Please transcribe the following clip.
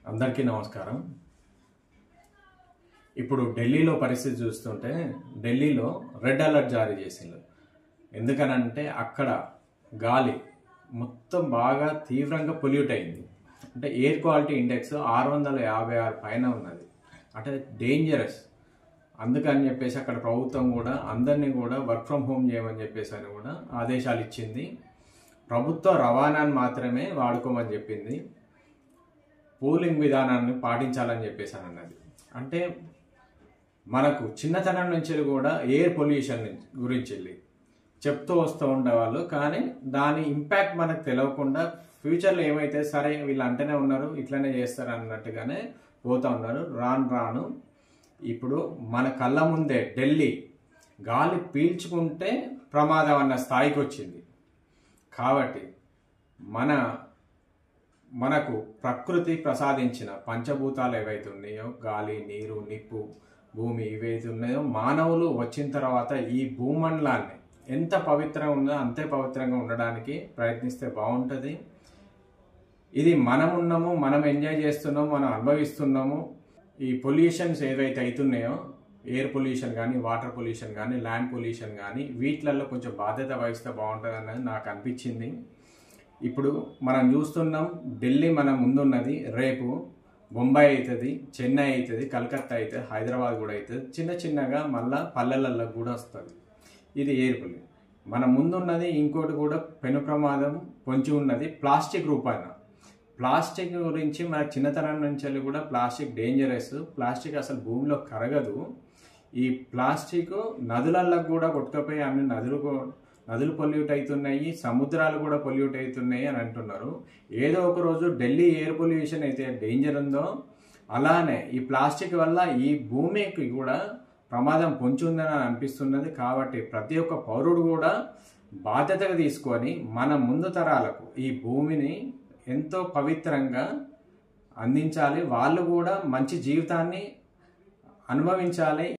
అందరికీ నమస్కారం. ఇప్పుడు ఢిల్లీలో పరిస్థితి చూస్తుంటే ఢిల్లీలో రెడ్ అలర్ట్ జారీ చేసిండ్రు. ఎందుకనంటే అక్కడ గాలి మొత్తం బాగా తీవ్రంగా పొల్యూట్ అయింది. అంటే ఎయిర్ క్వాలిటీ ఇండెక్స్ 656 పైన ఉన్నది. అంటే డేంజరస్. అందుకని చెప్పేసి అక్కడ ప్రభుత్వం కూడా అందరినీ కూడా వర్క్ ఫ్రమ్ హోమ్ చేయమని చెప్పేసి అని కూడా ఆదేశాలు ఇచ్చింది. ప్రభుత్వ రవాణాను మాత్రమే వాడుకోమని చెప్పింది. పూలింగ్ విధానాన్ని పాటించాలని చెప్పేసి అన్నది. అంటే మనకు చిన్నతనం నుంచి కూడా ఎయిర్ పొల్యూషన్ గురించి చెప్తూ వస్తూ ఉండేవాళ్ళు. కానీ దాని ఇంపాక్ట్ మనకు తెలియకుండా ఫ్యూచర్లో ఏమైతే సరే వీళ్ళు అంటేనే ఉన్నారు ఇట్లనే చేస్తారు అన్నట్టుగానే పోతూ ఉన్నారు. రాను రాను ఇప్పుడు మన కళ్ళ ముందే ఢిల్లీ గాలి పీల్చుకుంటే ప్రమాదం అన్న స్థాయికి వచ్చింది. కాబట్టి మనకు ప్రకృతి ప్రసాదించిన పంచభూతాలు ఏవైతే ఉన్నాయో గాలి, నీరు, నిప్పు, భూమి ఏవైతే ఉన్నాయో మానవులు వచ్చిన తర్వాత ఈ భూమండలాన్ని ఎంత పవిత్రంగా ఉందో అంతే పవిత్రంగా ఉండడానికి ప్రయత్నిస్తే బాగుంటుంది. ఇది మనం ఉన్నాము, మనం ఎంజాయ్ చేస్తున్నాము, మనం అనుభవిస్తున్నాము. ఈ పొల్యూషన్స్ ఏవైతే అవుతున్నాయో ఎయిర్ పొల్యూషన్ కానీ, వాటర్ పొల్యూషన్ కానీ, ల్యాండ్ పొల్యూషన్ కానీ వీటిలలో కొంచెం బాధ్యత వహిస్తే బాగుంటుంది అన్నది నాకు అనిపించింది. ఇప్పుడు మనం చూస్తున్నాం ఢిల్లీ మన ముందున్నది. రేపు బొంబాయి అవుతుంది, చెన్నై అవుతుంది, కలకత్తా అవుతుంది, హైదరాబాద్ కూడా అవుతుంది. చిన్న చిన్నగా మళ్ళా పల్లెలలో కూడా వస్తుంది. ఇది ఎయిర్ పొల్యూషన్. మన ముందున్నది ఇంకోటి కూడా పెను ప్రమాదం పొంచి ఉన్నది ప్లాస్టిక్ రూపాయన. ప్లాస్టిక్ గురించి మన చిన్నతనం నుంచి కూడా ప్లాస్టిక్ డేంజరస్. ప్లాస్టిక్ అసలు భూమిలో కరగదు. ఈ ప్లాస్టిక్ నదులలో కూడా కొట్టుకపోయి అన్ని నదులు పొల్యూట్ అవుతున్నాయి, సముద్రాలు కూడా పొల్యూట్ అవుతున్నాయి అని అంటున్నారు. ఏదో ఒక రోజు ఢిల్లీ ఎయిర్ పొల్యూషన్ అయితే డేంజర్ ఉందో అలానే ఈ ప్లాస్టిక్ వల్ల ఈ భూమికి కూడా ప్రమాదం పొంచి ఉందని అనిపిస్తున్నది. కాబట్టి ప్రతి ఒక్క పౌరుడు కూడా బాధ్యతగా తీసుకొని మన ముందు తరాలకు ఈ భూమిని ఎంతో పవిత్రంగా అందించాలి. వాళ్ళు కూడా మంచి జీవితాన్ని అనుభవించాలి.